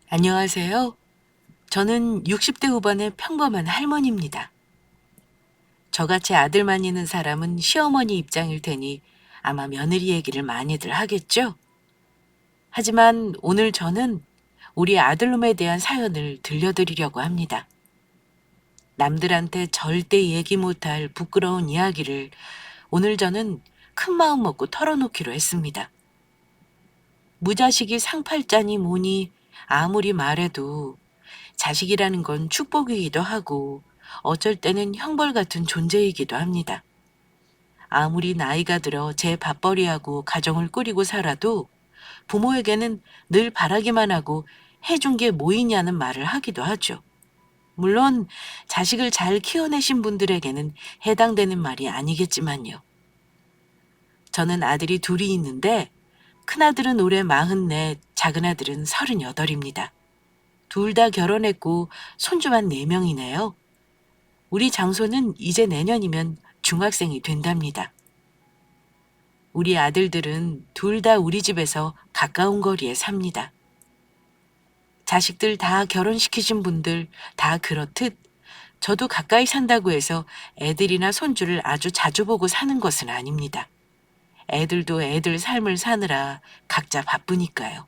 안녕하세요. 저는 60대 후반의 평범한 할머니입니다. 저같이 아들만 있는 사람은 시어머니 입장일 테니 아마 며느리 얘기를 많이들 하겠죠? 하지만 오늘 저는 우리 아들놈에 대한 사연을 들려드리려고 합니다. 남들한테 절대 얘기 못할 부끄러운 이야기를 오늘 저는 큰 마음 먹고 털어놓기로 했습니다. 무자식이 상팔자니 뭐니 아무리 말해도 자식이라는 건 축복이기도 하고 어쩔 때는 형벌 같은 존재이기도 합니다. 아무리 나이가 들어 제 밥벌이하고 가정을 꾸리고 살아도 부모에게는 늘 바라기만 하고 해준 게 뭐 있냐는 말을 하기도 하죠. 물론 자식을 잘 키워내신 분들에게는 해당되는 말이 아니겠지만요. 저는 아들이 둘이 있는데 큰아들은 올해 44, 작은아들은 38입니다. 둘 다 결혼했고 손주만 4명이네요. 우리 장소는 이제 내년이면 중학생이 된답니다. 우리 아들들은 둘 다 우리 집에서 가까운 거리에 삽니다. 자식들 다 결혼시키신 분들 다 그렇듯 저도 가까이 산다고 해서 애들이나 손주를 아주 자주 보고 사는 것은 아닙니다. 애들도 애들 삶을 사느라 각자 바쁘니까요.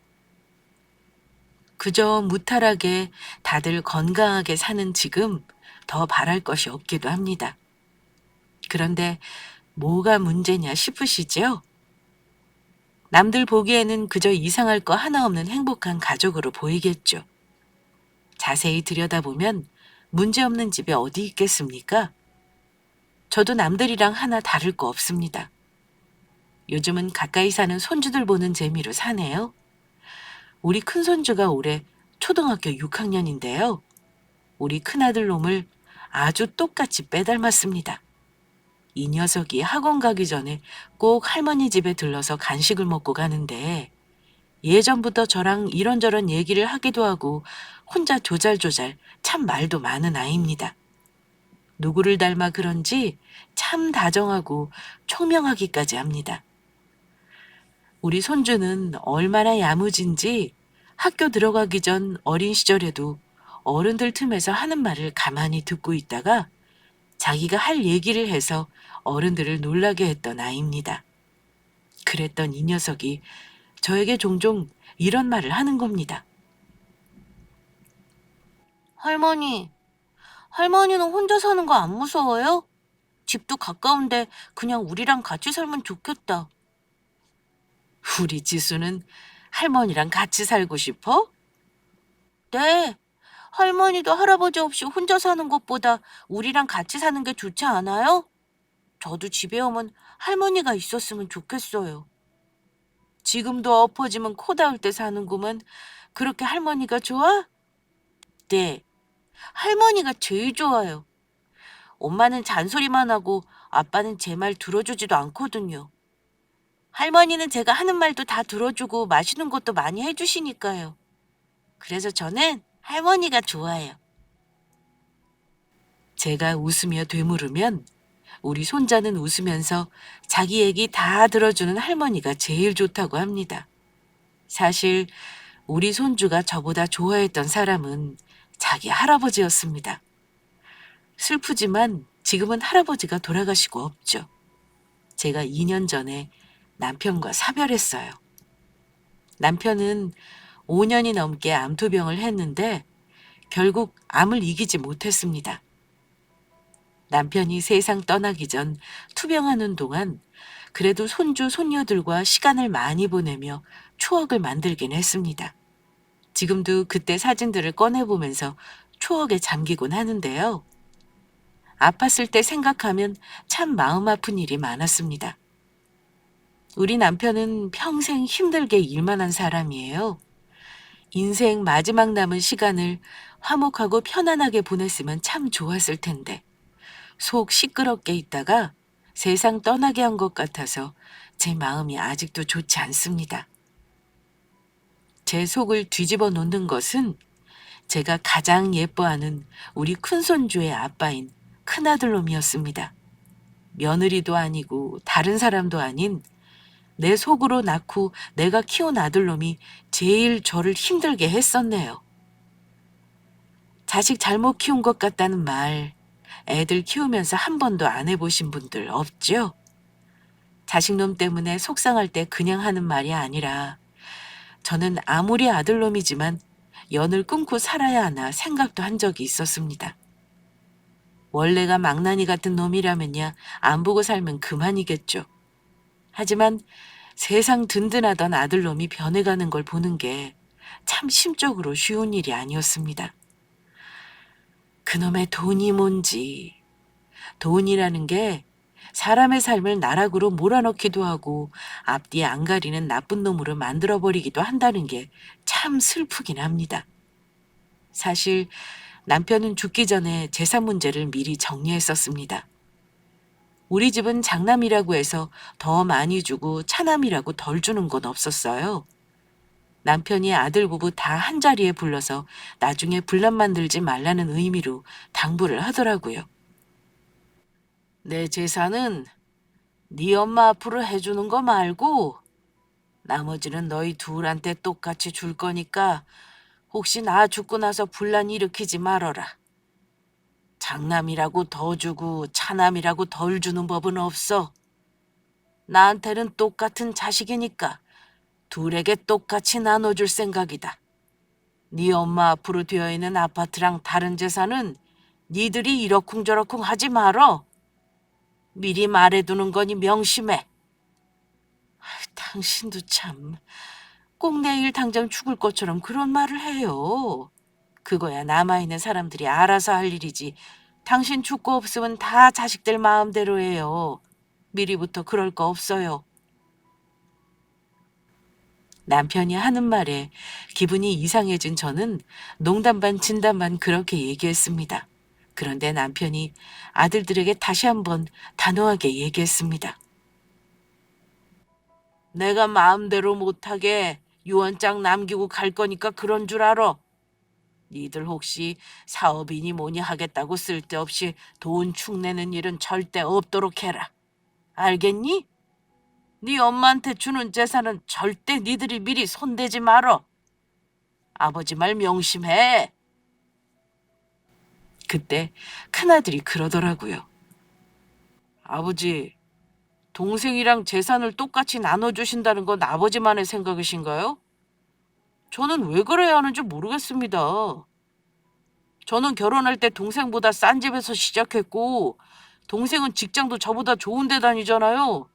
그저 무탈하게 다들 건강하게 사는 지금 더 바랄 것이 없기도 합니다. 그런데 뭐가 문제냐 싶으시죠? 남들 보기에는 그저 이상할 거 하나 없는 행복한 가족으로 보이겠죠. 자세히 들여다보면 문제없는 집에 어디 있겠습니까? 저도 남들이랑 하나 다를 거 없습니다. 요즘은 가까이 사는 손주들 보는 재미로 사네요. 우리 큰손주가 올해 초등학교 6학년인데요. 우리 큰아들 놈을 아주 똑같이 빼닮았습니다. 이 녀석이 학원 가기 전에 꼭 할머니 집에 들러서 간식을 먹고 가는데 예전부터 저랑 이런저런 얘기를 하기도 하고 혼자 조잘조잘 참 말도 많은 아이입니다. 누구를 닮아 그런지 참 다정하고 총명하기까지 합니다. 우리 손주는 얼마나 야무진지 학교 들어가기 전 어린 시절에도 어른들 틈에서 하는 말을 가만히 듣고 있다가 자기가 할 얘기를 해서 어른들을 놀라게 했던 아이입니다. 그랬던 이 녀석이 저에게 종종 이런 말을 하는 겁니다. 할머니, 할머니는 혼자 사는 거 안 무서워요? 집도 가까운데 그냥 우리랑 같이 살면 좋겠다. 우리 지수는 할머니랑 같이 살고 싶어? 네. 할머니도 할아버지 없이 혼자 사는 것보다 우리랑 같이 사는 게 좋지 않아요? 저도 집에 오면 할머니가 있었으면 좋겠어요. 지금도 엎어지면 코 닿을 때 사는구먼. 그렇게 할머니가 좋아? 네. 할머니가 제일 좋아요. 엄마는 잔소리만 하고 아빠는 제 말 들어주지도 않거든요. 할머니는 제가 하는 말도 다 들어주고 맛있는 것도 많이 해주시니까요. 그래서 저는 할머니가 좋아요. 제가 웃으며 되물으면 우리 손자는 웃으면서 자기 얘기 다 들어주는 할머니가 제일 좋다고 합니다. 사실 우리 손주가 저보다 좋아했던 사람은 자기 할아버지였습니다. 슬프지만 지금은 할아버지가 돌아가시고 없죠. 제가 2년 전에 남편과 사별했어요. 남편은 5년이 넘게 암투병을 했는데 결국 암을 이기지 못했습니다. 남편이 세상 떠나기 전 투병하는 동안 그래도 손주, 손녀들과 시간을 많이 보내며 추억을 만들긴 했습니다. 지금도 그때 사진들을 꺼내보면서 추억에 잠기곤 하는데요. 아팠을 때 생각하면 참 마음 아픈 일이 많았습니다. 우리 남편은 평생 힘들게 일만 한 사람이에요. 인생 마지막 남은 시간을 화목하고 편안하게 보냈으면 참 좋았을 텐데 속 시끄럽게 있다가 세상 떠나게 한 것 같아서 제 마음이 아직도 좋지 않습니다. 제 속을 뒤집어 놓는 것은 제가 가장 예뻐하는 우리 큰손주의 아빠인 큰아들놈이었습니다. 며느리도 아니고 다른 사람도 아닌 내 속으로 낳고 내가 키운 아들놈이 제일 저를 힘들게 했었네요. 자식 잘못 키운 것 같다는 말, 애들 키우면서 한 번도 안 해보신 분들 없죠? 자식놈 때문에 속상할 때 그냥 하는 말이 아니라 저는 아무리 아들놈이지만 연을 끊고 살아야 하나 생각도 한 적이 있었습니다. 원래가 망나니 같은 놈이라면야 안 보고 살면 그만이겠죠. 하지만 세상 든든하던 아들놈이 변해가는 걸 보는 게 참 심적으로 쉬운 일이 아니었습니다. 그놈의 돈이 뭔지, 돈이라는 게 사람의 삶을 나락으로 몰아넣기도 하고 앞뒤 안 가리는 나쁜 놈으로 만들어버리기도 한다는 게 참 슬프긴 합니다. 사실 남편은 죽기 전에 재산 문제를 미리 정리했었습니다. 우리 집은 장남이라고 해서 더 많이 주고 차남이라고 덜 주는 건 없었어요. 남편이 아들 부부 다 한자리에 불러서 나중에 분란 만들지 말라는 의미로 당부를 하더라고요. 내 재산은 네 엄마 앞으로 해주는 거 말고 나머지는 너희 둘한테 똑같이 줄 거니까 혹시 나 죽고 나서 분란 일으키지 말어라. 장남이라고 더 주고 차남이라고 덜 주는 법은 없어. 나한테는 똑같은 자식이니까 둘에게 똑같이 나눠줄 생각이다. 네 엄마 앞으로 되어 있는 아파트랑 다른 재산은 니들이 이러쿵저러쿵 하지 말어. 미리 말해두는 거니 명심해. 당신도 참 꼭 내일 당장 죽을 것처럼 그런 말을 해요. 그거야 남아있는 사람들이 알아서 할 일이지. 당신 죽고 없으면 다 자식들 마음대로 해요. 미리부터 그럴 거 없어요. 남편이 하는 말에 기분이 이상해진 저는 농담 반 진담 반 그렇게 얘기했습니다. 그런데 남편이 아들들에게 다시 한번 단호하게 얘기했습니다. 내가 마음대로 못하게 유언장 남기고 갈 거니까 그런 줄 알아. 니들 혹시 사업이니 뭐니 하겠다고 쓸데없이 돈 축내는 일은 절대 없도록 해라. 알겠니? 네 엄마한테 주는 재산은 절대 니들이 미리 손대지 말어. 아버지 말 명심해. 그때 큰아들이 그러더라고요. 아버지, 동생이랑 재산을 똑같이 나눠주신다는 건 아버지만의 생각이신가요? 저는 왜 그래야 하는지 모르겠습니다. 저는 결혼할 때 동생보다 싼 집에서 시작했고, 동생은 직장도 저보다 좋은 데 다니잖아요.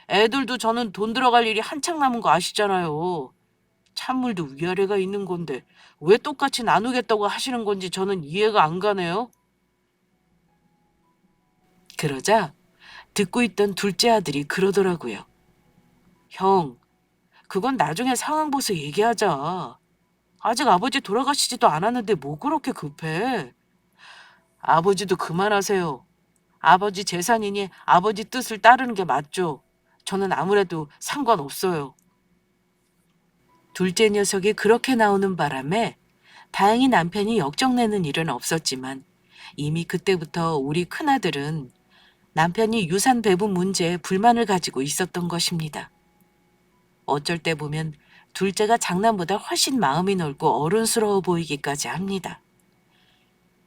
애들도 저는 돈 들어갈 일이 한창 남은 거 아시잖아요. 찬물도 위아래가 있는 건데 왜 똑같이 나누겠다고 하시는 건지 저는 이해가 안 가네요. 그러자 듣고 있던 둘째 아들이 그러더라고요. 형, 그건 나중에 상황 봐서 얘기하자. 아직 아버지 돌아가시지도 않았는데 뭐 그렇게 급해. 아버지도 그만하세요. 아버지 재산이니 아버지 뜻을 따르는 게 맞죠. 저는 아무래도 상관없어요. 둘째 녀석이 그렇게 나오는 바람에 다행히 남편이 역정내는 일은 없었지만 이미 그때부터 우리 큰아들은 남편이 유산 배분 문제에 불만을 가지고 있었던 것입니다. 어쩔 때 보면 둘째가 장남보다 훨씬 마음이 넓고 어른스러워 보이기까지 합니다.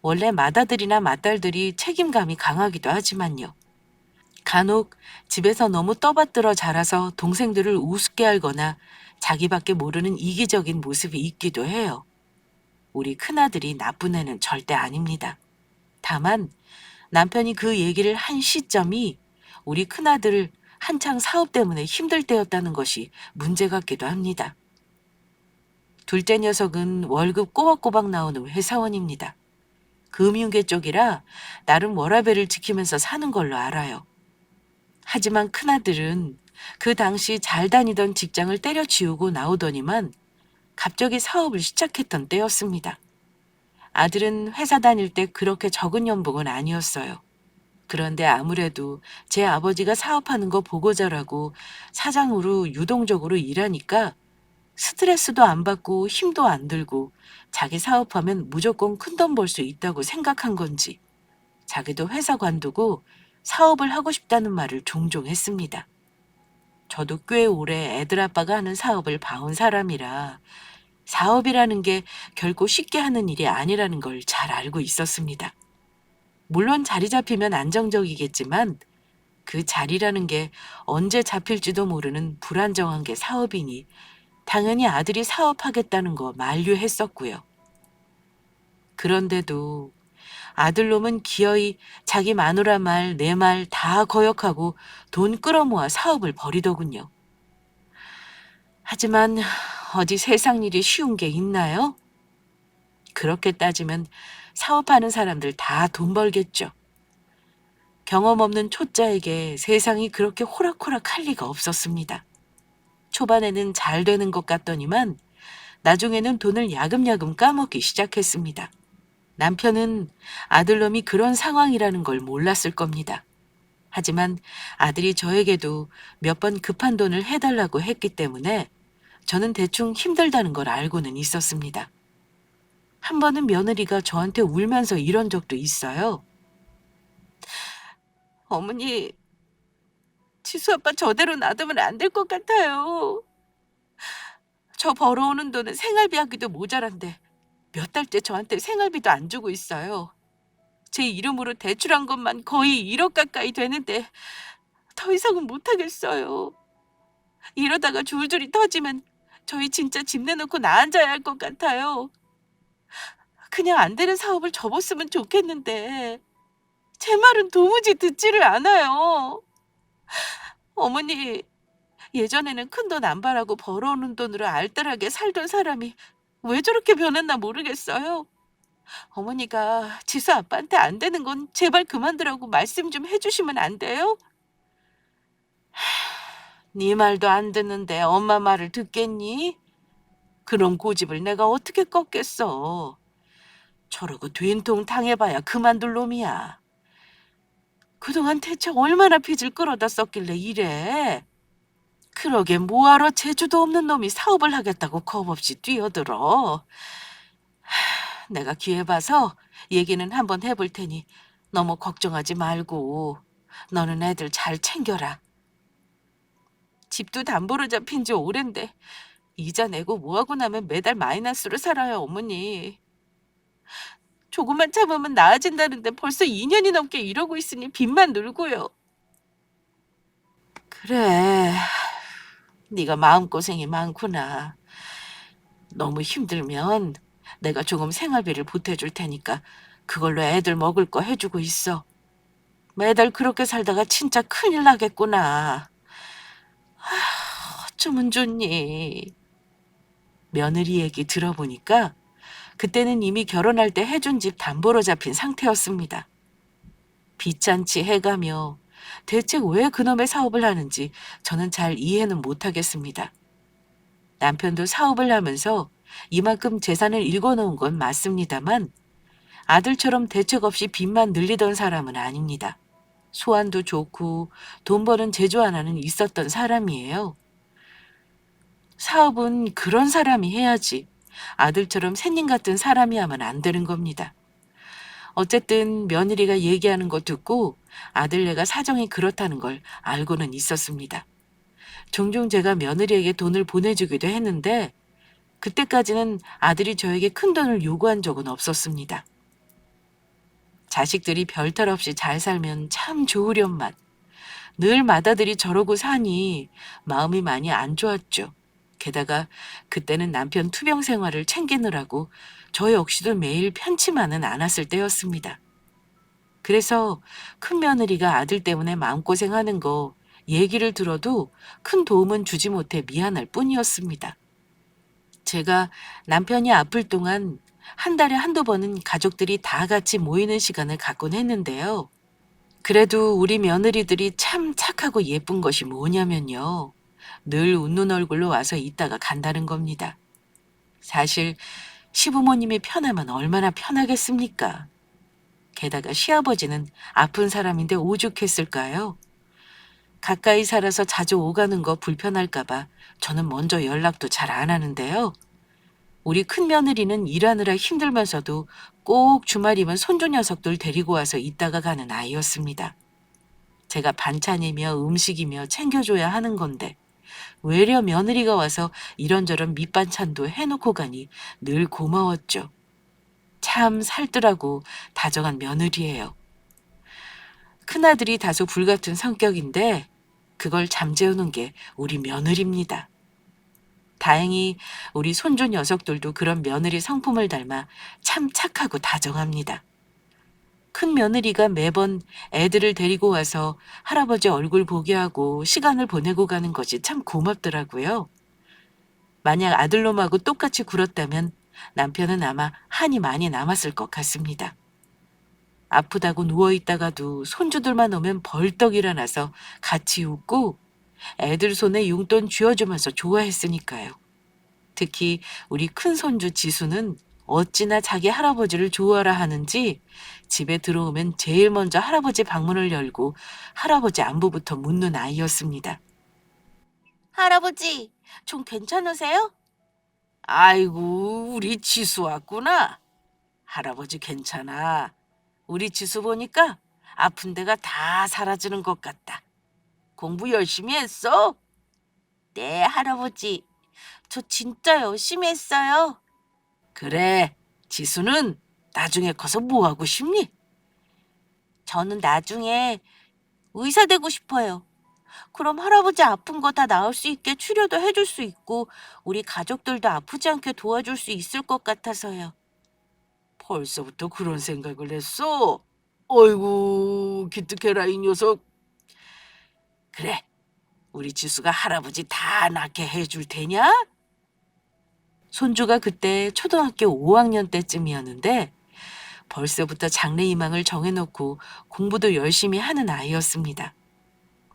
원래 맏아들이나 맏딸들이 책임감이 강하기도 하지만요. 간혹 집에서 너무 떠받들어 자라서 동생들을 우습게 알거나 자기밖에 모르는 이기적인 모습이 있기도 해요. 우리 큰아들이 나쁜 애는 절대 아닙니다. 다만 남편이 그 얘기를 한 시점이 우리 큰아들 한창 사업 때문에 힘들 때였다는 것이 문제 같기도 합니다. 둘째 녀석은 월급 꼬박꼬박 나오는 회사원입니다. 금융계 쪽이라 나름 워라밸을 지키면서 사는 걸로 알아요. 하지만 큰아들은 그 당시 잘 다니던 직장을 때려치우고 나오더니만 갑자기 사업을 시작했던 때였습니다. 아들은 회사 다닐 때 그렇게 적은 연봉은 아니었어요. 그런데 아무래도 제 아버지가 사업하는 거 보고 자라고 사장으로 유동적으로 일하니까 스트레스도 안 받고 힘도 안 들고 자기 사업하면 무조건 큰돈 벌 수 있다고 생각한 건지 자기도 회사 관두고 사업을 하고 싶다는 말을 종종 했습니다. 저도 꽤 오래 애들 아빠가 하는 사업을 봐온 사람이라 사업이라는 게 결코 쉽게 하는 일이 아니라는 걸 잘 알고 있었습니다. 물론 자리 잡히면 안정적이겠지만 그 자리라는 게 언제 잡힐지도 모르는 불안정한 게 사업이니 당연히 아들이 사업하겠다는 거 만류했었고요. 그런데도 아들놈은 기어이 자기 마누라 말, 내 말 다 거역하고 돈 끌어모아 사업을 벌이더군요. 하지만 어디 세상 일이 쉬운 게 있나요? 그렇게 따지면 사업하는 사람들 다 돈 벌겠죠. 경험 없는 초짜에게 세상이 그렇게 호락호락할 리가 없었습니다. 초반에는 잘 되는 것 같더니만 나중에는 돈을 야금야금 까먹기 시작했습니다. 남편은 아들놈이 그런 상황이라는 걸 몰랐을 겁니다. 하지만 아들이 저에게도 몇 번 급한 돈을 해달라고 했기 때문에 저는 대충 힘들다는 걸 알고는 있었습니다. 한 번은 며느리가 저한테 울면서 이런 적도 있어요. 어머니, 지수 아빠 저대로 놔두면 안 될 것 같아요. 저 벌어오는 돈은 생활비 하기도 모자란데 몇 달째 저한테 생활비도 안 주고 있어요. 제 이름으로 대출한 것만 거의 1억 가까이 되는데 더 이상은 못하겠어요. 이러다가 줄줄이 터지면 저희 진짜 집 내놓고 나 앉아야 할 것 같아요. 그냥 안 되는 사업을 접었으면 좋겠는데 제 말은 도무지 듣지를 않아요. 어머니, 예전에는 큰돈 안 바라고 벌어오는 돈으로 알뜰하게 살던 사람이 왜 저렇게 변했나 모르겠어요. 어머니가 지수 아빠한테 안 되는 건 제발 그만두라고 말씀 좀 해주시면 안 돼요? 네 말도 안 듣는데 엄마 말을 듣겠니? 그런 고집을 내가 어떻게 꺾겠어. 저러고 된통 당해봐야 그만둘 놈이야. 그동안 대체 얼마나 빚을 끌어다 썼길래 이래? 그러게 뭐하러 재주도 없는 놈이 사업을 하겠다고 겁없이 뛰어들어. 내가 기회 봐서 얘기는 한번 해볼 테니 너무 걱정하지 말고 너는 애들 잘 챙겨라. 집도 담보로 잡힌 지 오랜데 이자 내고 뭐하고 나면 매달 마이너스로 살아요, 어머니. 조금만 참으면 나아진다는데 벌써 2년이 넘게 이러고 있으니 빚만 늘고요. 그래, 네가 마음고생이 많구나. 너무 힘들면 내가 조금 생활비를 보태줄 테니까 그걸로 애들 먹을 거 해주고 있어. 매달 그렇게 살다가 진짜 큰일 나겠구나. 어쩌면 좋니? 며느리 얘기 들어보니까 그때는 이미 결혼할 때 해준 집 담보로 잡힌 상태였습니다. 빚잔치 해가며 대체 왜 그놈의 사업을 하는지 저는 잘 이해는 못하겠습니다. 남편도 사업을 하면서 이만큼 재산을 일궈놓은 건 맞습니다만 아들처럼 대책 없이 빚만 늘리던 사람은 아닙니다. 소환도 좋고 돈 버는 재주 하나는 있었던 사람이에요. 사업은 그런 사람이 해야지 아들처럼 샌님 같은 사람이 하면 안 되는 겁니다. 어쨌든 며느리가 얘기하는 거 듣고 아들네가 사정이 그렇다는 걸 알고는 있었습니다. 종종 제가 며느리에게 돈을 보내주기도 했는데 그때까지는 아들이 저에게 큰 돈을 요구한 적은 없었습니다. 자식들이 별탈 없이 잘 살면 참 좋으련만 늘 맏아들이 저러고 사니 마음이 많이 안 좋았죠. 게다가 그때는 남편 투병 생활을 챙기느라고 저 역시도 매일 편치만은 않았을 때였습니다. 그래서 큰 며느리가 아들 때문에 마음고생하는 거 얘기를 들어도 큰 도움은 주지 못해 미안할 뿐이었습니다. 제가 남편이 아플 동안 한 달에 한두 번은 가족들이 다 같이 모이는 시간을 갖곤 했는데요. 그래도 우리 며느리들이 참 착하고 예쁜 것이 뭐냐면요. 늘 웃는 얼굴로 와서 있다가 간다는 겁니다. 사실 시부모님이 편하면 얼마나 편하겠습니까? 게다가 시아버지는 아픈 사람인데 오죽했을까요? 가까이 살아서 자주 오가는 거 불편할까봐 저는 먼저 연락도 잘 안 하는데요. 우리 큰며느리는 일하느라 힘들면서도 꼭 주말이면 손주 녀석들 데리고 와서 있다가 가는 아이였습니다. 제가 반찬이며 음식이며 챙겨줘야 하는 건데 외려 며느리가 와서 이런저런 밑반찬도 해놓고 가니 늘 고마웠죠. 참 살뜰하고 다정한 며느리예요. 큰아들이 다소 불같은 성격인데 그걸 잠재우는 게 우리 며느리입니다. 다행히 우리 손주 녀석들도 그런 며느리 성품을 닮아 참 착하고 다정합니다. 큰 며느리가 매번 애들을 데리고 와서 할아버지 얼굴 보게 하고 시간을 보내고 가는 것이 참 고맙더라고요. 만약 아들놈하고 똑같이 굴었다면 남편은 아마 한이 많이 남았을 것 같습니다. 아프다고 누워있다가도 손주들만 오면 벌떡 일어나서 같이 웃고 애들 손에 용돈 쥐어주면서 좋아했으니까요. 특히 우리 큰 손주 지수는 어찌나 자기 할아버지를 좋아라 하는지 집에 들어오면 제일 먼저 할아버지 방문을 열고 할아버지 안부부터 묻는 아이였습니다. 할아버지, 좀 괜찮으세요? 아이고, 우리 지수 왔구나. 할아버지 괜찮아. 우리 지수 보니까 아픈 데가 다 사라지는 것 같다. 공부 열심히 했어? 네, 할아버지. 저 진짜 열심히 했어요. 그래, 지수는 나중에 커서 뭐 하고 싶니? 저는 나중에 의사 되고 싶어요. 그럼 할아버지 아픈 거 다 나을 수 있게 치료도 해줄 수 있고 우리 가족들도 아프지 않게 도와줄 수 있을 것 같아서요. 벌써부터 그런 생각을 했어? 어이구, 기특해라 이 녀석. 그래, 우리 지수가 할아버지 다 낫게 해줄 테냐? 손주가 그때 초등학교 5학년 때쯤이었는데 벌써부터 장래희망을 정해놓고 공부도 열심히 하는 아이였습니다.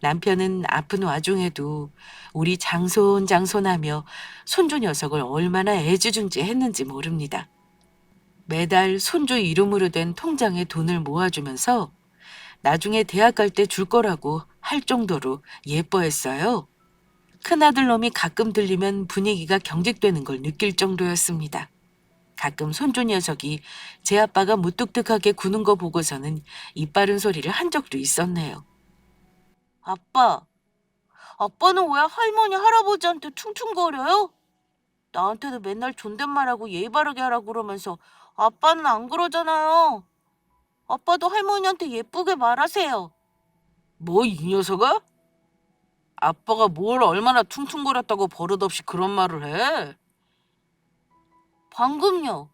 남편은 아픈 와중에도 우리 장손장손하며 손주 녀석을 얼마나 애지중지했는지 모릅니다. 매달 손주 이름으로 된 통장에 돈을 모아주면서 나중에 대학 갈 때 줄 거라고 할 정도로 예뻐했어요. 큰아들 놈이 가끔 들리면 분위기가 경직되는 걸 느낄 정도였습니다. 가끔 손주 녀석이 제 아빠가 무뚝뚝하게 구는 거 보고서는 이빠른 소리를 한 적도 있었네요. 아빠는 왜 할머니, 할아버지한테 퉁퉁거려요? 나한테도 맨날 존댓말하고 예의 바르게 하라고 그러면서 아빠는 안 그러잖아요. 아빠도 할머니한테 예쁘게 말하세요. 뭐 이 녀석아? 아빠가 뭘 얼마나 퉁퉁거렸다고 버릇없이 그런 말을 해? 방금요.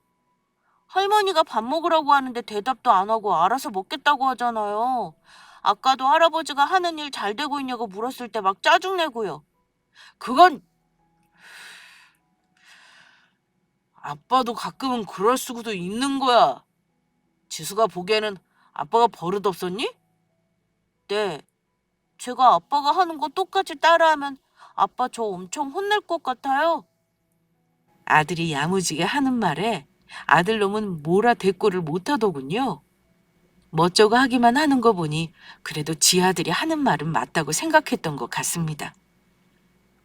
할머니가 밥 먹으라고 하는데 대답도 안 하고 알아서 먹겠다고 하잖아요. 아까도 할아버지가 하는 일 잘 되고 있냐고 물었을 때 막 짜증내고요. 그건 아빠도 가끔은 그럴 수도 있는 거야. 지수가 보기에는 아빠가 버릇없었니? 네. 제가 아빠가 하는 거 똑같이 따라하면 아빠 저 엄청 혼낼 것 같아요. 아들이 야무지게 하는 말에 아들놈은 뭐라 대꾸를 못하더군요. 멋쩍어 하기만 하는 거 보니 그래도 지 아들이 하는 말은 맞다고 생각했던 것 같습니다.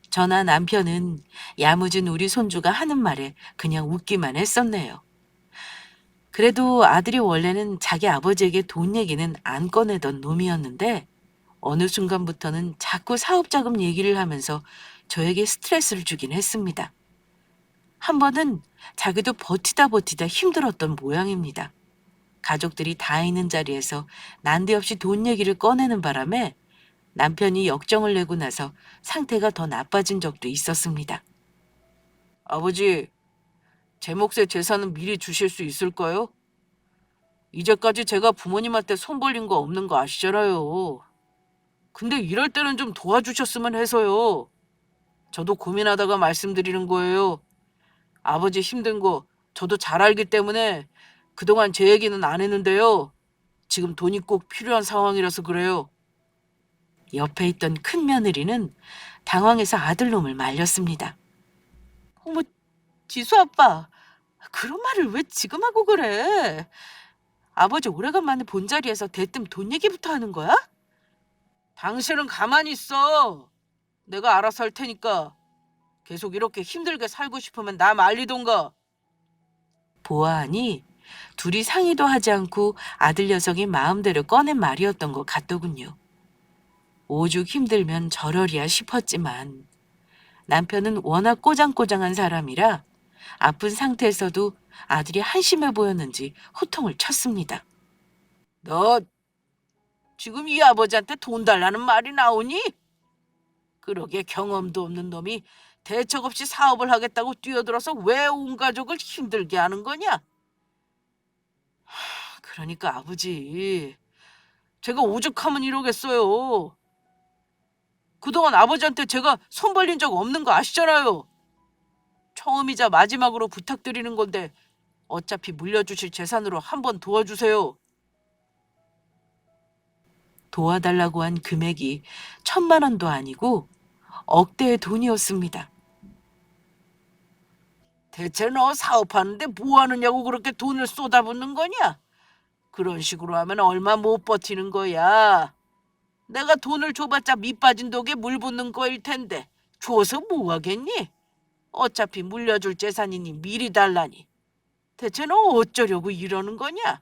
저나 남편은 야무진 우리 손주가 하는 말에 그냥 웃기만 했었네요. 그래도 아들이 원래는 자기 아버지에게 돈 얘기는 안 꺼내던 놈이었는데 어느 순간부터는 자꾸 사업자금 얘기를 하면서 저에게 스트레스를 주긴 했습니다. 한 번은 자기도 버티다 힘들었던 모양입니다. 가족들이 다 있는 자리에서 난데없이 돈 얘기를 꺼내는 바람에 남편이 역정을 내고 나서 상태가 더 나빠진 적도 있었습니다. 아버지, 제 몫의 재산은 미리 주실 수 있을까요? 이제까지 제가 부모님한테 손 벌린 거 없는 거 아시잖아요. 근데 이럴 때는 좀 도와주셨으면 해서요. 저도 고민하다가 말씀드리는 거예요. 아버지 힘든 거 저도 잘 알기 때문에 그동안 제 얘기는 안 했는데요. 지금 돈이 꼭 필요한 상황이라서 그래요. 옆에 있던 큰 며느리는 당황해서 아들놈을 말렸습니다. 어머, 지수 아빠, 그런 말을 왜 지금 하고 그래? 아버지 오래간만에 본 자리에서 대뜸 돈 얘기부터 하는 거야? 당신은 가만히 있어. 내가 알아서 할 테니까. 계속 이렇게 힘들게 살고 싶으면 나 말리던가. 보아하니 둘이 상의도 하지 않고 아들 녀석이 마음대로 꺼낸 말이었던 것 같더군요. 오죽 힘들면 저러리야 싶었지만 남편은 워낙 꼬장꼬장한 사람이라 아픈 상태에서도 아들이 한심해 보였는지 호통을 쳤습니다. 너 지금 이 아버지한테 돈 달라는 말이 나오니? 그러게 경험도 없는 놈이 대책 없이 사업을 하겠다고 뛰어들어서 왜 온 가족을 힘들게 하는 거냐? 그러니까 아버지, 제가 오죽하면 이러겠어요. 그동안 아버지한테 제가 손 벌린 적 없는 거 아시잖아요. 처음이자 마지막으로 부탁드리는 건데 어차피 물려주실 재산으로 한번 도와주세요. 도와달라고 한 금액이 1,000만 원도 아니고 억대의 돈이었습니다. 대체 너 사업하는데 뭐 하느냐고 그렇게 돈을 쏟아붓는 거냐? 그런 식으로 하면 얼마 못 버티는 거야. 내가 돈을 줘봤자 밑 빠진 독에 물 붓는 거일 텐데 줘서 뭐 하겠니? 어차피 물려줄 재산이니 미리 달라니. 대체 너 어쩌려고 이러는 거냐?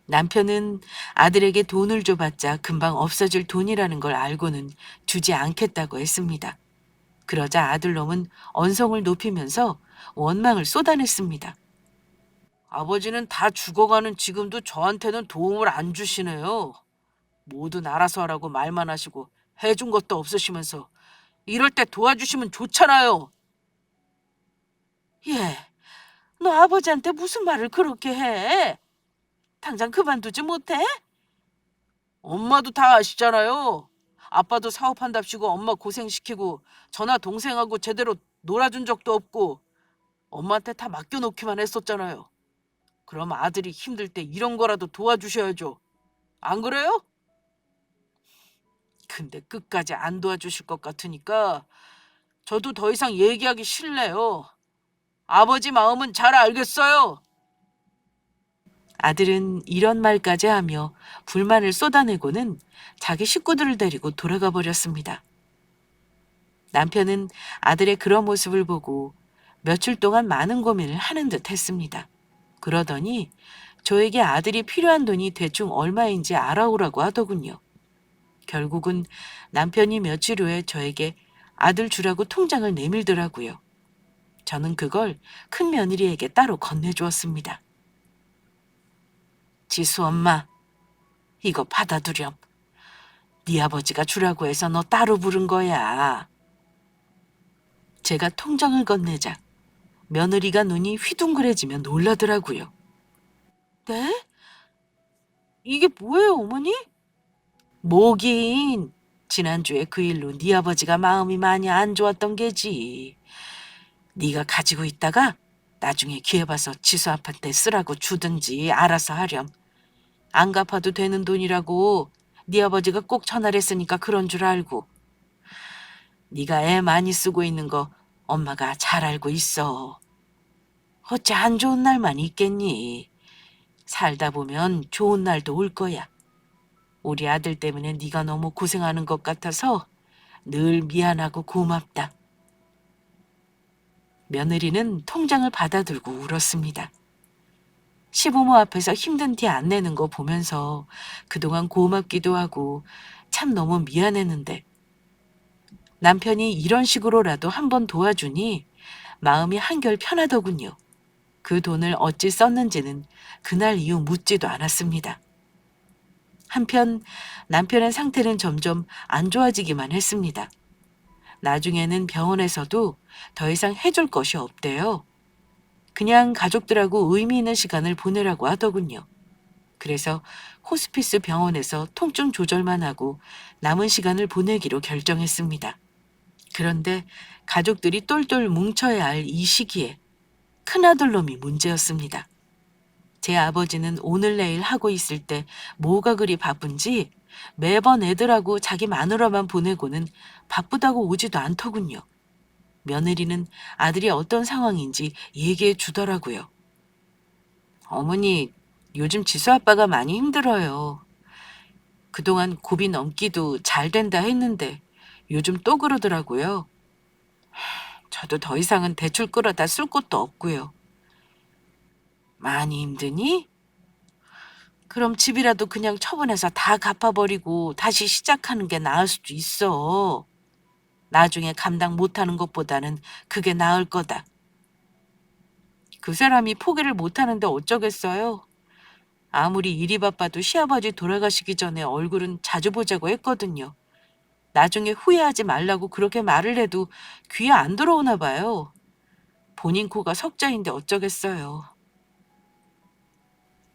남편은 아들에게 돈을 줘봤자 금방 없어질 돈이라는 걸 알고는 주지 않겠다고 했습니다. 그러자 아들놈은 언성을 높이면서 원망을 쏟아냈습니다. 아버지는 다 죽어가는 지금도 저한테는 도움을 안 주시네요. 뭐든 알아서 하라고 말만 하시고 해준 것도 없으시면서 이럴 때 도와주시면 좋잖아요. 예, 너 아버지한테 무슨 말을 그렇게 해? 당장 그만두지 못해? 엄마도 다 아시잖아요. 아빠도 사업한답시고 엄마 고생시키고 저나 동생하고 제대로 놀아준 적도 없고 엄마한테 다 맡겨놓기만 했었잖아요. 그럼 아들이 힘들 때 이런 거라도 도와주셔야죠. 안 그래요? 근데 끝까지 안 도와주실 것 같으니까 저도 더 이상 얘기하기 싫네요. 아버지 마음은 잘 알겠어요. 아들은 이런 말까지 하며 불만을 쏟아내고는 자기 식구들을 데리고 돌아가 버렸습니다. 남편은 아들의 그런 모습을 보고 며칠 동안 많은 고민을 하는 듯 했습니다. 그러더니 저에게 아들이 필요한 돈이 대충 얼마인지 알아오라고 하더군요. 결국은 남편이 며칠 후에 저에게 아들 주라고 통장을 내밀더라고요. 저는 그걸 큰 며느리에게 따로 건네주었습니다. 지수 엄마, 이거 받아두렴. 네 아버지가 주라고 해서 너 따로 부른 거야. 제가 통장을 건네자 며느리가 눈이 휘둥그레지며 놀라더라고요. 네? 이게 뭐예요, 어머니? 뭐긴. 지난주에 그 일로 네 아버지가 마음이 많이 안 좋았던 게지. 네가 가지고 있다가 나중에 기회 봐서 지수 아빠한테 쓰라고 주든지 알아서 하렴. 안 갚아도 되는 돈이라고 네 아버지가 꼭 전화를 했으니까 그런 줄 알고. 네가 애 많이 쓰고 있는 거 엄마가 잘 알고 있어. 어째 안 좋은 날만 있겠니? 살다 보면 좋은 날도 올 거야. 우리 아들 때문에 네가 너무 고생하는 것 같아서 늘 미안하고 고맙다. 며느리는 통장을 받아들고 울었습니다. 시부모 앞에서 힘든 티 안 내는 거 보면서 그동안 고맙기도 하고 참 너무 미안했는데 남편이 이런 식으로라도 한번 도와주니 마음이 한결 편하더군요. 그 돈을 어찌 썼는지는 그날 이후 묻지도 않았습니다. 한편 남편의 상태는 점점 안 좋아지기만 했습니다. 나중에는 병원에서도 더 이상 해줄 것이 없대요. 그냥 가족들하고 의미 있는 시간을 보내라고 하더군요. 그래서 호스피스 병원에서 통증 조절만 하고 남은 시간을 보내기로 결정했습니다. 그런데 가족들이 똘똘 뭉쳐야 할 이 시기에 큰아들 놈이 문제였습니다. 제 아버지는 오늘 내일 하고 있을 때 뭐가 그리 바쁜지 매번 애들하고 자기 마누라만 보내고는 바쁘다고 오지도 않더군요. 며느리는 아들이 어떤 상황인지 얘기해 주더라고요. 어머니, 요즘 지수 아빠가 많이 힘들어요. 그동안 고비 넘기도 잘 된다 했는데 요즘 또 그러더라고요. 저도 더 이상은 대출 끌어다 쓸 곳도 없고요. 많이 힘드니? 그럼 집이라도 그냥 처분해서 다 갚아버리고 다시 시작하는 게 나을 수도 있어. 나중에 감당 못하는 것보다는 그게 나을 거다. 그 사람이 포기를 못하는데 어쩌겠어요. 아무리 일이 바빠도 시아버지 돌아가시기 전에 얼굴은 자주 보자고 했거든요. 나중에 후회하지 말라고 그렇게 말을 해도 귀에 안 들어오나 봐요. 본인 코가 석자인데 어쩌겠어요.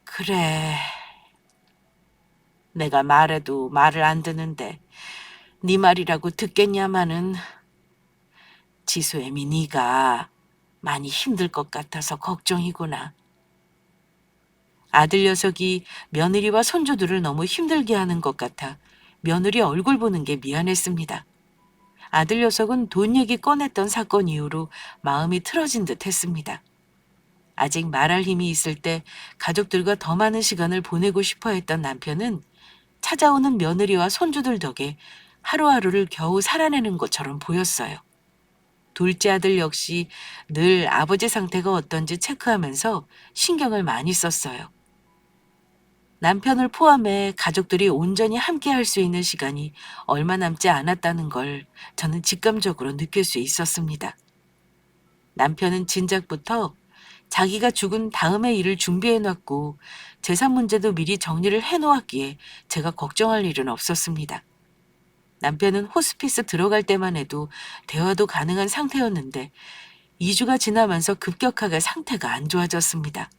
그래, 내가 말해도 말을 안 듣는데 네 말이라고 듣겠냐마는 지수애미 네가 많이 힘들 것 같아서 걱정이구나. 아들 녀석이 며느리와 손주들을 너무 힘들게 하는 것 같아 며느리 얼굴 보는 게 미안했습니다. 아들 녀석은 돈 얘기 꺼냈던 사건 이후로 마음이 틀어진 듯 했습니다. 아직 말할 힘이 있을 때 가족들과 더 많은 시간을 보내고 싶어 했던 남편은 찾아오는 며느리와 손주들 덕에 하루하루를 겨우 살아내는 것처럼 보였어요. 둘째 아들 역시 늘 아버지 상태가 어떤지 체크하면서 신경을 많이 썼어요. 남편을 포함해 가족들이 온전히 함께 할 수 있는 시간이 얼마 남지 않았다는 걸 저는 직감적으로 느낄 수 있었습니다. 남편은 진작부터 자기가 죽은 다음의 일을 준비해놨고 재산 문제도 미리 정리를 해놓았기에 제가 걱정할 일은 없었습니다. 남편은 호스피스 들어갈 때만 해도 대화도 가능한 상태였는데 2주가 지나면서 급격하게 상태가 안 좋아졌습니다.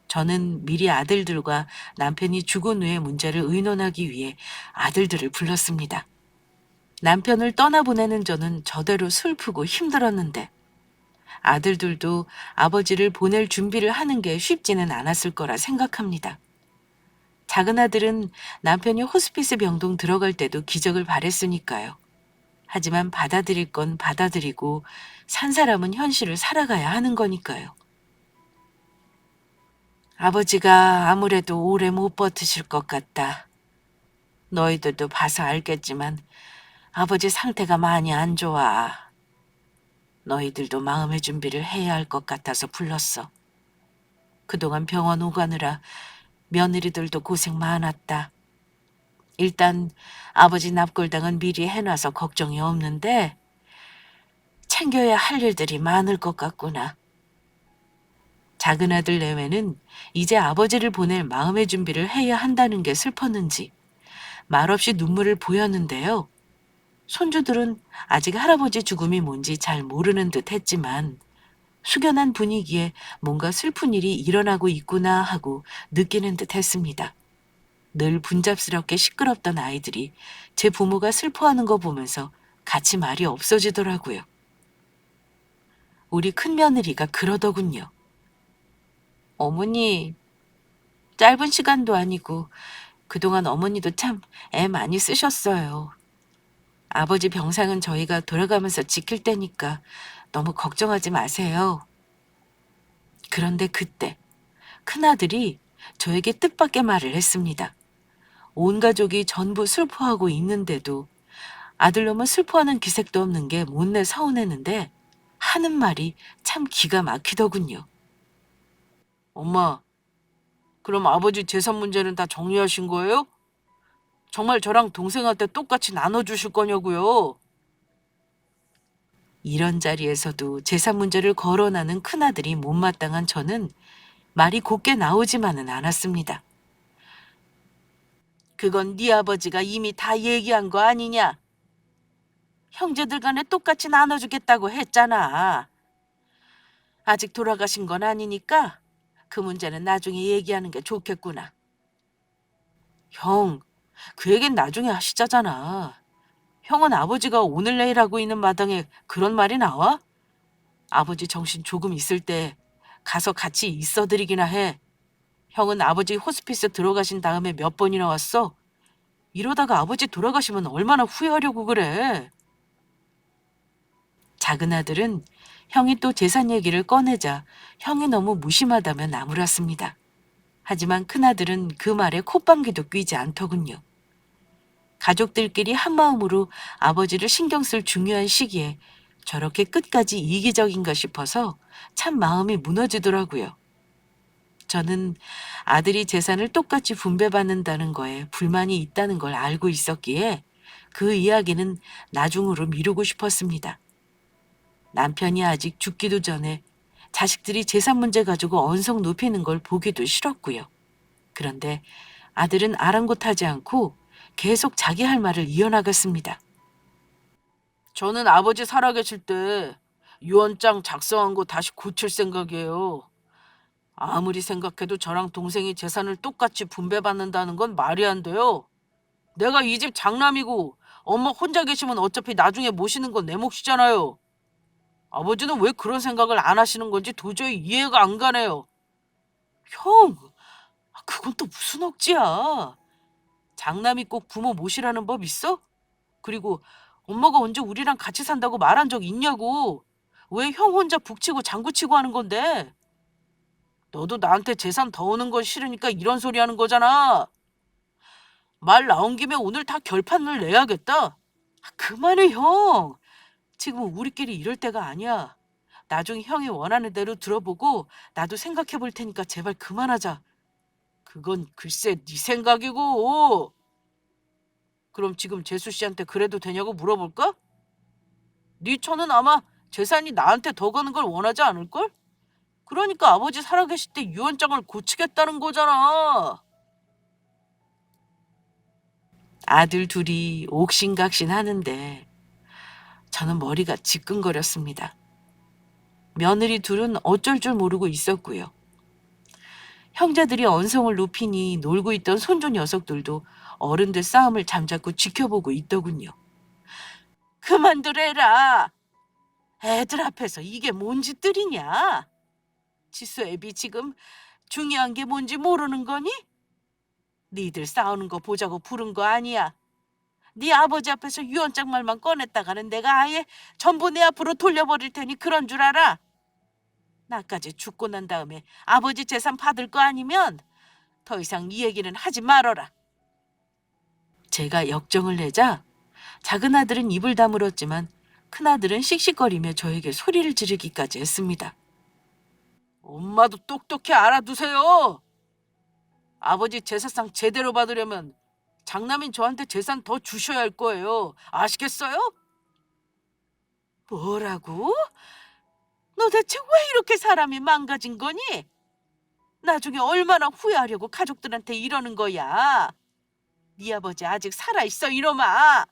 저는 미리 아들들과 남편이 죽은 후의 문제를 의논하기 위해 아들들을 불렀습니다. 남편을 떠나보내는 저는 저대로 슬프고 힘들었는데 아들들도 아버지를 보낼 준비를 하는 게 쉽지는 않았을 거라 생각합니다. 작은 아들은 남편이 호스피스 병동 들어갈 때도 기적을 바랬으니까요. 하지만 받아들일 건 받아들이고 산 사람은 현실을 살아가야 하는 거니까요. 아버지가 아무래도 오래 못 버티실 것 같다. 너희들도 봐서 알겠지만 아버지 상태가 많이 안 좋아. 너희들도 마음의 준비를 해야 할 것 같아서 불렀어. 그동안 병원 오가느라 며느리들도 고생 많았다. 일단 아버지 납골당은 미리 해놔서 걱정이 없는데 챙겨야 할 일들이 많을 것 같구나. 작은 아들 내외는 이제 아버지를 보낼 마음의 준비를 해야 한다는 게 슬펐는지 말없이 눈물을 보였는데요. 손주들은 아직 할아버지 죽음이 뭔지 잘 모르는 듯 했지만 숙연한 분위기에 뭔가 슬픈 일이 일어나고 있구나 하고 느끼는 듯 했습니다. 늘 분잡스럽게 시끄럽던 아이들이 제 부모가 슬퍼하는 거 보면서 같이 말이 없어지더라고요. 우리 큰며느리가 그러더군요. 어머니, 짧은 시간도 아니고 그동안 어머니도 참 애 많이 쓰셨어요. 아버지 병상은 저희가 돌아가면서 지킬 테니까 너무 걱정하지 마세요. 그런데 그때 큰아들이 저에게 뜻밖의 말을 했습니다. 온 가족이 전부 슬퍼하고 있는데도 아들놈은 슬퍼하는 기색도 없는 게 못내 서운했는데 하는 말이 참 기가 막히더군요. 엄마, 그럼 아버지 재산 문제는 다 정리하신 거예요? 정말 저랑 동생한테 똑같이 나눠주실 거냐고요? 이런 자리에서도 재산 문제를 거론하는 큰아들이 못마땅한 저는 말이 곱게 나오지만은 않았습니다. 그건 네 아버지가 이미 다 얘기한 거 아니냐? 형제들 간에 똑같이 나눠주겠다고 했잖아. 아직 돌아가신 건 아니니까 그 문제는 나중에 얘기하는 게 좋겠구나. 형, 그 얘긴 나중에 하시자잖아. 형은 아버지가 오늘 내일 하고 있는 마당에 그런 말이 나와? 아버지 정신 조금 있을 때 가서 같이 있어드리기나 해. 형은 아버지 호스피스 들어가신 다음에 몇 번이나 왔어? 이러다가 아버지 돌아가시면 얼마나 후회하려고 그래. 작은 아들은 형이 또 재산 얘기를 꺼내자 형이 너무 무심하다며 나무랐습니다. 하지만 큰아들은 그 말에 콧방귀도 뀌지 않더군요. 가족들끼리 한마음으로 아버지를 신경 쓸 중요한 시기에 저렇게 끝까지 이기적인가 싶어서 참 마음이 무너지더라고요. 저는 아들이 재산을 똑같이 분배받는다는 거에 불만이 있다는 걸 알고 있었기에 그 이야기는 나중으로 미루고 싶었습니다. 남편이 아직 죽기도 전에 자식들이 재산 문제 가지고 언성 높이는 걸 보기도 싫었고요. 그런데 아들은 아랑곳하지 않고 계속 자기 할 말을 이어나갔습니다. 저는 아버지 살아계실 때 유언장 작성한 거 다시 고칠 생각이에요. 아무리 생각해도 저랑 동생이 재산을 똑같이 분배받는다는 건 말이 안 돼요. 내가 이 집 장남이고 엄마 혼자 계시면 어차피 나중에 모시는 건 내 몫이잖아요. 아버지는 왜 그런 생각을 안 하시는 건지 도저히 이해가 안 가네요. 형, 그건 또 무슨 억지야. 장남이 꼭 부모 모시라는 법 있어? 그리고 엄마가 언제 우리랑 같이 산다고 말한 적 있냐고. 왜 형 혼자 북치고 장구치고 하는 건데? 너도 나한테 재산 더 오는 건 싫으니까 이런 소리 하는 거잖아. 말 나온 김에 오늘 다 결판을 내야겠다. 그만해, 형. 지금은 우리끼리 이럴 때가 아니야. 나중에 형이 원하는 대로 들어보고 나도 생각해 볼 테니까 제발 그만하자. 그건 글쎄 네 생각이고. 그럼 지금 재수 씨한테 그래도 되냐고 물어볼까? 네 처는 아마 재산이 나한테 더 가는 걸 원하지 않을걸? 그러니까 아버지 살아계실 때 유언장을 고치겠다는 거잖아. 아들 둘이 옥신각신 하는데 저는 머리가 지끈거렸습니다. 며느리 둘은 어쩔 줄 모르고 있었고요. 형제들이 언성을 높이니 놀고 있던 손주 녀석들도 어른들 싸움을 잠자코 지켜보고 있더군요. 그만두래라. 애들 앞에서 이게 뭔 짓들이냐? 지수 애비 지금 중요한 게 뭔지 모르는 거니? 니들 싸우는 거 보자고 부른 거 아니야. 네 아버지 앞에서 유언장 말만 꺼냈다가는 내가 아예 전부 내 앞으로 돌려버릴 테니 그런 줄 알아. 나까지 죽고 난 다음에 아버지 재산 받을 거 아니면 더 이상 이 얘기는 하지 말어라. 제가 역정을 내자 작은 아들은 입을 다물었지만 큰 아들은 씩씩거리며 저에게 소리를 지르기까지 했습니다. 엄마도 똑똑히 알아두세요. 아버지 제사상 제대로 받으려면 장남인 저한테 재산 더 주셔야 할 거예요. 아시겠어요? 뭐라고? 너 대체 왜 이렇게 사람이 망가진 거니? 나중에 얼마나 후회하려고 가족들한테 이러는 거야. 네 아버지 아직 살아있어 이놈아.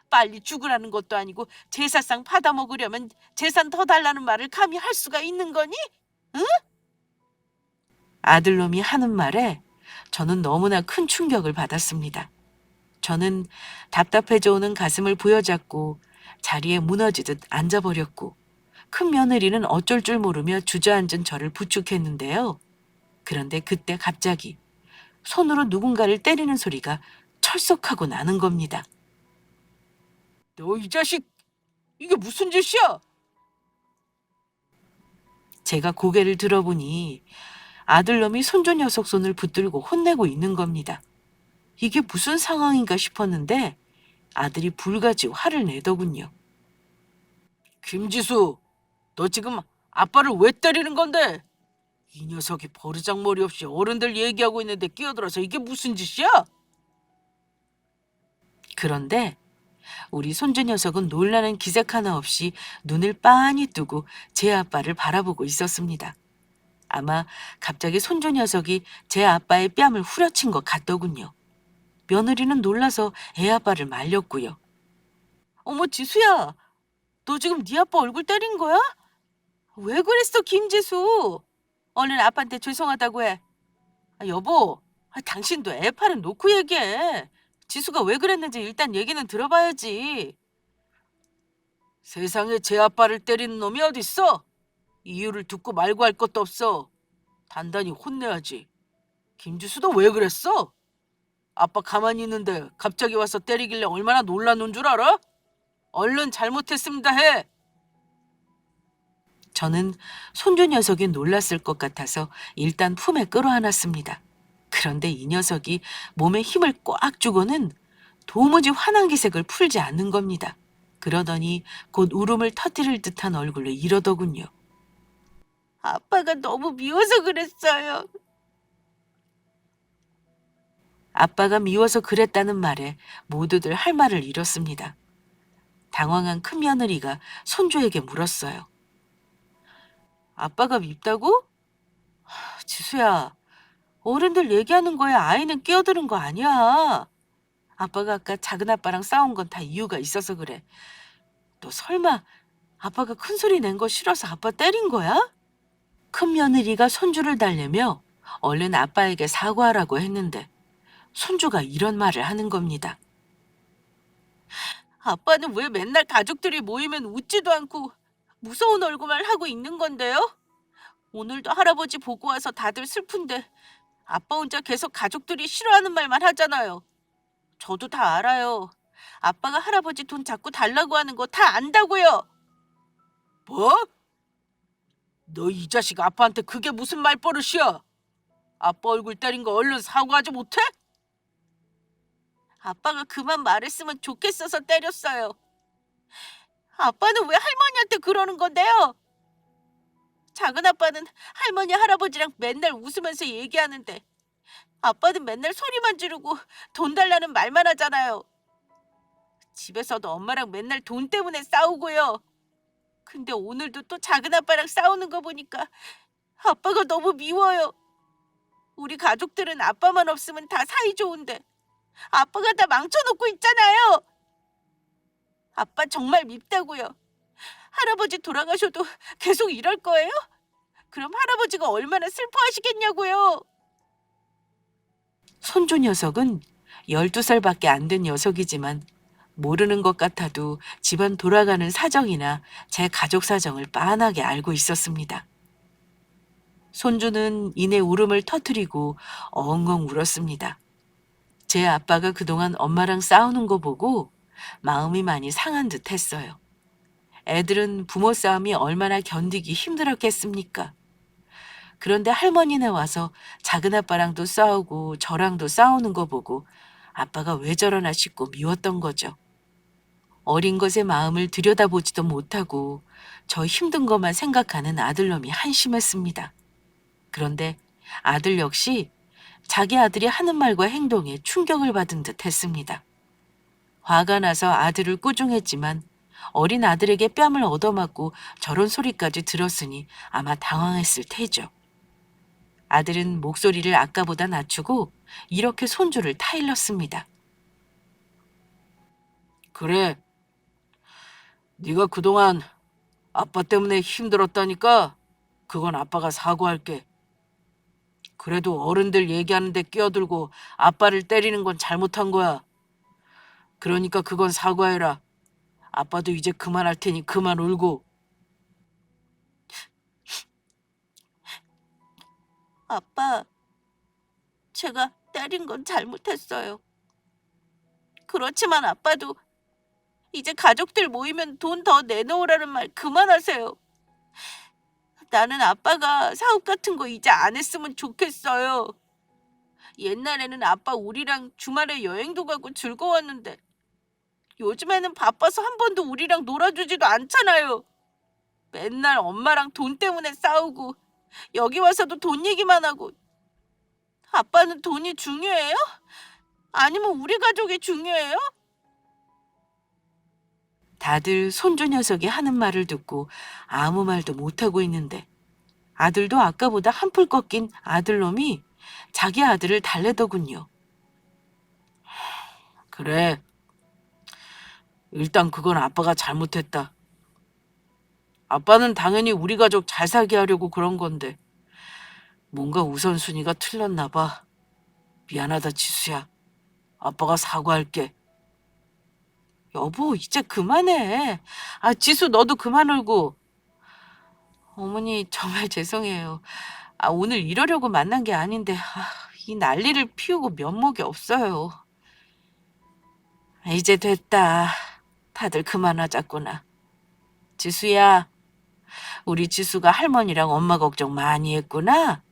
빨리 죽으라는 것도 아니고 제사상 받아먹으려면 재산 더 달라는 말을 감히 할 수가 있는 거니? 응? 아들놈이 하는 말에 저는 너무나 큰 충격을 받았습니다. 저는 답답해져 오는 가슴을 부여잡고 자리에 무너지듯 앉아버렸고 큰 며느리는 어쩔 줄 모르며 주저앉은 저를 부축했는데요. 그런데 그때 갑자기 손으로 누군가를 때리는 소리가 철썩하고 나는 겁니다. 너 이 자식, 이게 무슨 짓이야? 제가 고개를 들어보니 아들놈이 손주 녀석 손을 붙들고 혼내고 있는 겁니다. 이게 무슨 상황인가 싶었는데 아들이 불같이 화를 내더군요. 김지수, 너 지금 아빠를 왜 때리는 건데? 이 녀석이 버르장머리 없이 어른들 얘기하고 있는데 끼어들어서 이게 무슨 짓이야? 그런데 우리 손주 녀석은 놀라는 기색 하나 없이 눈을 빤히 뜨고 제 아빠를 바라보고 있었습니다. 아마 갑자기 손주 녀석이 제 아빠의 뺨을 후려친 것 같더군요. 며느리는 놀라서 애 아빠를 말렸고요. 어머 지수야, 너 지금 네 아빠 얼굴 때린 거야? 왜 그랬어 김지수? 얼른 아빠한테 죄송하다고 해. 여보, 당신도 애팔은 놓고 얘기해. 지수가 왜 그랬는지 일단 얘기는 들어봐야지. 세상에 제 아빠를 때리는 놈이 어딨어? 이유를 듣고 말고 할 것도 없어. 단단히 혼내야지. 김지수도 왜 그랬어? 아빠 가만히 있는데 갑자기 와서 때리길래 얼마나 놀라는 줄 알아? 얼른 잘못했습니다 해. 저는 손주 녀석이 놀랐을 것 같아서 일단 품에 끌어안았습니다. 그런데 이 녀석이 몸에 힘을 꽉 주고는 도무지 환한 기색을 풀지 않는 겁니다. 그러더니 곧 울음을 터뜨릴 듯한 얼굴로 이러더군요. 아빠가 너무 미워서 그랬어요. 아빠가 미워서 그랬다는 말에 모두들 할 말을 잃었습니다. 당황한 큰며느리가 손주에게 물었어요. 아빠가 밉다고? 지수야, 어른들 얘기하는 거에 아이는 끼어드는 거 아니야. 아빠가 아까 작은 아빠랑 싸운 건 다 이유가 있어서 그래. 너 설마 아빠가 큰 소리 낸 거 싫어서 아빠 때린 거야? 큰 며느리가 손주를 달래며 얼른 아빠에게 사과하라고 했는데 손주가 이런 말을 하는 겁니다. 아빠는 왜 맨날 가족들이 모이면 웃지도 않고 무서운 얼굴만 하고 있는 건데요? 오늘도 할아버지 보고 와서 다들 슬픈데 아빠 혼자 계속 가족들이 싫어하는 말만 하잖아요. 저도 다 알아요. 아빠가 할아버지 돈 자꾸 달라고 하는 거 다 안다고요. 뭐? 너 이 자식 아빠한테 그게 무슨 말버릇이야? 아빠 얼굴 때린 거 얼른 사과하지 못해? 아빠가 그만 말했으면 좋겠어서 때렸어요. 아빠는 왜 할머니한테 그러는 건데요? 작은 아빠는 할머니, 할아버지랑 맨날 웃으면서 얘기하는데 아빠는 맨날 소리만 지르고 돈 달라는 말만 하잖아요. 집에서도 엄마랑 맨날 돈 때문에 싸우고요. 근데 오늘도 또 작은 아빠랑 싸우는 거 보니까 아빠가 너무 미워요. 우리 가족들은 아빠만 없으면 다 사이좋은데 아빠가 다 망쳐놓고 있잖아요. 아빠 정말 밉다고요. 할아버지 돌아가셔도 계속 이럴 거예요? 그럼 할아버지가 얼마나 슬퍼하시겠냐고요. 손주 녀석은 12살밖에 안 된 녀석이지만 모르는 것 같아도 집안 돌아가는 사정이나 제 가족 사정을 빤하게 알고 있었습니다. 손주는 이내 울음을 터뜨리고 엉엉 울었습니다. 제 아빠가 그동안 엄마랑 싸우는 거 보고 마음이 많이 상한 듯 했어요. 애들은 부모 싸움이 얼마나 견디기 힘들었겠습니까? 그런데 할머니네 와서 작은 아빠랑도 싸우고 저랑도 싸우는 거 보고 아빠가 왜 저러나 싶고 미웠던 거죠. 어린 것의 마음을 들여다보지도 못하고 저 힘든 것만 생각하는 아들놈이 한심했습니다. 그런데 아들 역시 자기 아들이 하는 말과 행동에 충격을 받은 듯 했습니다. 화가 나서 아들을 꾸중했지만 어린 아들에게 뺨을 얻어맞고 저런 소리까지 들었으니 아마 당황했을 테죠. 아들은 목소리를 아까보다 낮추고 이렇게 손주를 타일렀습니다. 그래, 네가 그동안 아빠 때문에 힘들었다니까 그건 아빠가 사과할게. 그래도 어른들 얘기하는데 끼어들고 아빠를 때리는 건 잘못한 거야. 그러니까 그건 사과해라. 아빠도 이제 그만할 테니 그만 울고. 아빠, 제가 때린 건 잘못했어요. 그렇지만 아빠도 이제 가족들 모이면 돈 더 내놓으라는 말 그만하세요. 나는 아빠가 사업 같은 거 이제 안 했으면 좋겠어요. 옛날에는 아빠 우리랑 주말에 여행도 가고 즐거웠는데 요즘에는 바빠서 한 번도 우리랑 놀아주지도 않잖아요. 맨날 엄마랑 돈 때문에 싸우고 여기 와서도 돈 얘기만 하고. 아빠는 돈이 중요해요? 아니면 우리 가족이 중요해요? 다들 손주 녀석이 하는 말을 듣고 아무 말도 못하고 있는데 아들도 아까보다 한풀 꺾인 아들놈이 자기 아들을 달래더군요. 그래, 일단 그건 아빠가 잘못했다. 아빠는 당연히 우리 가족 잘 살게 하려고 그런 건데 뭔가 우선순위가 틀렸나 봐. 미안하다, 지수야. 아빠가 사과할게. 여보, 이제 그만해. 아, 지수 너도 그만 울고. 어머니, 정말 죄송해요. 아, 오늘 이러려고 만난 게 아닌데 이 난리를 피우고 면목이 없어요. 이제 됐다. 다들 그만하자꾸나. 지수야, 우리 지수가 할머니랑 엄마 걱정 많이 했구나.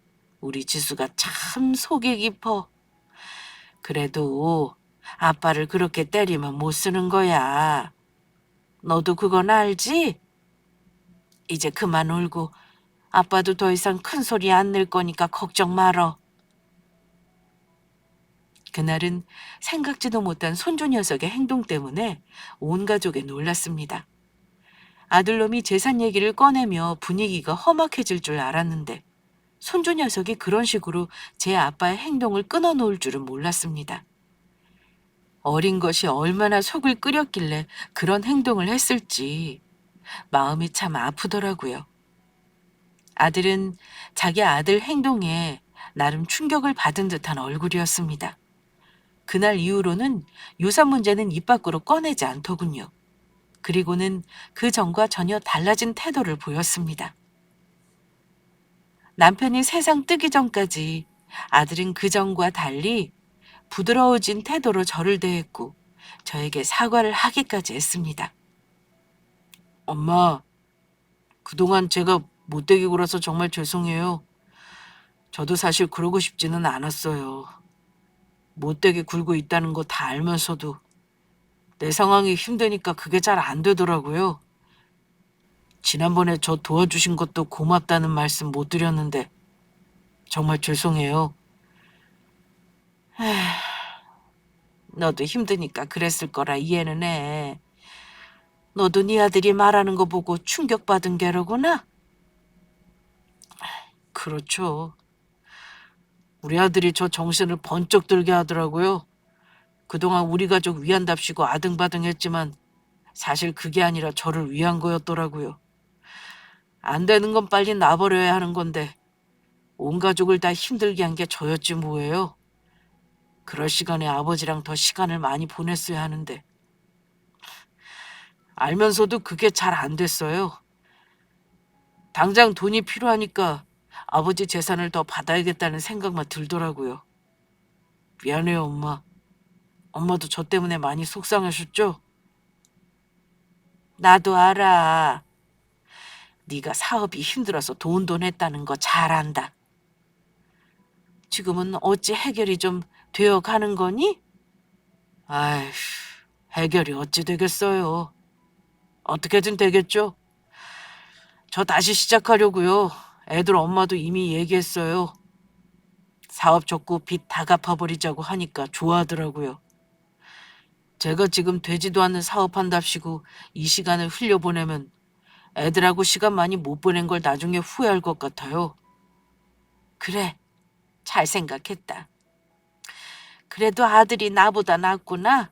우리 지수가 참 속이 깊어. 그래도 아빠를 그렇게 때리면 못 쓰는 거야. 너도 그건 알지? 이제 그만 울고 아빠도 더 이상 큰 소리 안 낼 거니까 걱정 말어. 그날은 생각지도 못한 손주 녀석의 행동 때문에 온 가족이 놀랐습니다. 아들놈이 재산 얘기를 꺼내며 분위기가 험악해질 줄 알았는데 손주 녀석이 그런 식으로 제 아빠의 행동을 끊어놓을 줄은 몰랐습니다. 어린 것이 얼마나 속을 끓였길래 그런 행동을 했을지 마음이 참 아프더라고요. 아들은 자기 아들 행동에 나름 충격을 받은 듯한 얼굴이었습니다. 그날 이후로는 유산 문제는 입 밖으로 꺼내지 않더군요. 그리고는 그 전과 전혀 달라진 태도를 보였습니다. 남편이 세상 뜨기 전까지 아들은 그 전과 달리 부드러워진 태도로 저를 대했고 저에게 사과를 하기까지 했습니다. 엄마, 그동안 제가 못되게 굴어서 정말 죄송해요. 저도 사실 그러고 싶지는 않았어요. 못되게 굴고 있다는 거 다 알면서도 내 상황이 힘드니까 그게 잘 안 되더라고요. 지난번에 저 도와주신 것도 고맙다는 말씀 못 드렸는데 정말 죄송해요. 에휴, 너도 힘드니까 그랬을 거라 이해는 해. 너도 네 아들이 말하는 거 보고 충격받은 게로구나? 그렇죠. 우리 아들이 저 정신을 번쩍 들게 하더라고요. 그동안 우리 가족 위한답시고 아등바등했지만 사실 그게 아니라 저를 위한 거였더라고요. 안 되는 건 빨리 놔버려야 하는 건데 온 가족을 다 힘들게 한 게 저였지 뭐예요. 그럴 시간에 아버지랑 더 시간을 많이 보냈어야 하는데 알면서도 그게 잘 안 됐어요. 당장 돈이 필요하니까 아버지 재산을 더 받아야겠다는 생각만 들더라고요. 미안해요, 엄마. 엄마도 저 때문에 많이 속상하셨죠? 나도 알아. 네가 사업이 힘들어서 돈 했다는 거 잘 안다. 지금은 어찌 해결이 좀 되어 가는 거니? 아휴, 해결이 어찌 되겠어요. 어떻게든 되겠죠? 저 다시 시작하려고요. 애들 엄마도 이미 얘기했어요. 사업 접고 빚 다 갚아버리자고 하니까 좋아하더라고요. 제가 지금 되지도 않는 사업한답시고 이 시간을 흘려보내면 애들하고 시간 많이 못 보낸 걸 나중에 후회할 것 같아요. 그래, 잘 생각했다. 그래도 아들이 나보다 낫구나.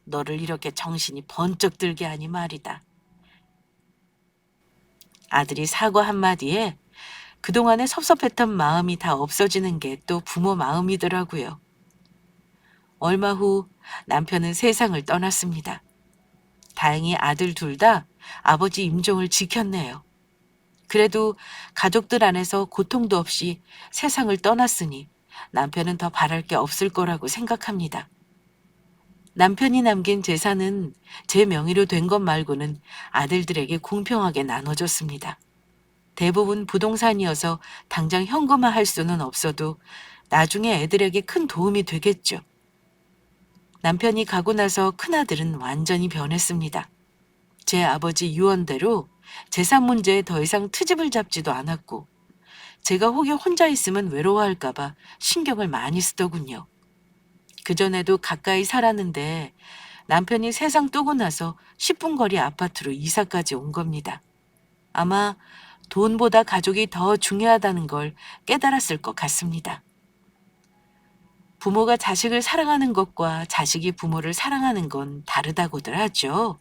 너를 이렇게 정신이 번쩍 들게 하니 말이다. 아들이 사과 한마디에 그동안의 섭섭했던 마음이 다 없어지는 게 또 부모 마음이더라고요. 얼마 후 남편은 세상을 떠났습니다. 다행히 아들 둘 다 아버지 임종을 지켰네요. 그래도 가족들 안에서 고통도 없이 세상을 떠났으니 남편은 더 바랄 게 없을 거라고 생각합니다. 남편이 남긴 재산은 제 명의로 된 것 말고는 아들들에게 공평하게 나눠줬습니다. 대부분 부동산이어서 당장 현금화할 수는 없어도 나중에 애들에게 큰 도움이 되겠죠. 남편이 가고 나서 큰아들은 완전히 변했습니다. 제 아버지 유언대로 재산 문제에 더 이상 트집을 잡지도 않았고 제가 혹여 혼자 있으면 외로워할까 봐 신경을 많이 쓰더군요. 그전에도 가까이 살았는데 남편이 세상 뜨고 나서 10분 거리 아파트로 이사까지 온 겁니다. 아마 돈보다 가족이 더 중요하다는 걸 깨달았을 것 같습니다. 부모가 자식을 사랑하는 것과 자식이 부모를 사랑하는 건 다르다고들 하죠.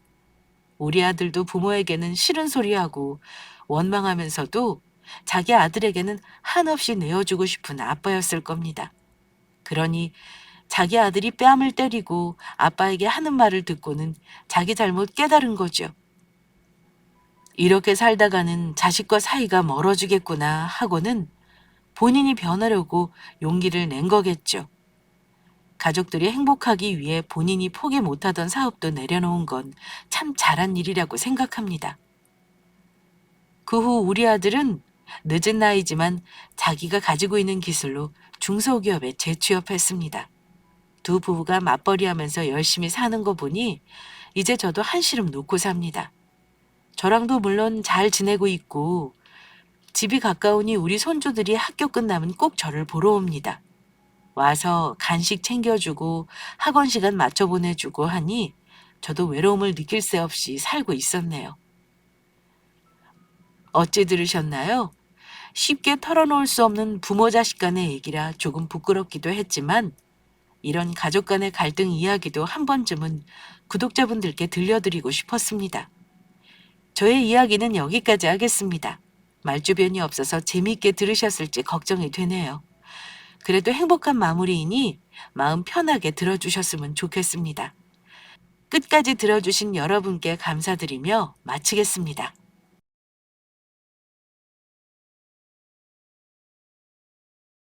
우리 아들도 부모에게는 싫은 소리하고 원망하면서도 자기 아들에게는 한없이 내어주고 싶은 아빠였을 겁니다. 그러니 자기 아들이 뺨을 때리고 아빠에게 하는 말을 듣고는 자기 잘못 깨달은 거죠. 이렇게 살다가는 자식과 사이가 멀어지겠구나 하고는 본인이 변하려고 용기를 낸 거겠죠. 가족들이 행복하기 위해 본인이 포기 못하던 사업도 내려놓은 건 참 잘한 일이라고 생각합니다. 그 후 우리 아들은 늦은 나이지만 자기가 가지고 있는 기술로 중소기업에 재취업했습니다. 두 부부가 맞벌이하면서 열심히 사는 거 보니 이제 저도 한시름 놓고 삽니다. 저랑도 물론 잘 지내고 있고 집이 가까우니 우리 손주들이 학교 끝나면 꼭 저를 보러 옵니다. 와서 간식 챙겨주고 학원 시간 맞춰 보내주고 하니 저도 외로움을 느낄 새 없이 살고 있었네요. 어찌 들으셨나요? 쉽게 털어놓을 수 없는 부모 자식 간의 얘기라 조금 부끄럽기도 했지만 이런 가족 간의 갈등 이야기도 한 번쯤은 구독자분들께 들려드리고 싶었습니다. 저의 이야기는 여기까지 하겠습니다. 말주변이 없어서 재미있게 들으셨을지 걱정이 되네요. 그래도 행복한 마무리이니 마음 편하게 들어주셨으면 좋겠습니다. 끝까지 들어주신 여러분께 감사드리며 마치겠습니다.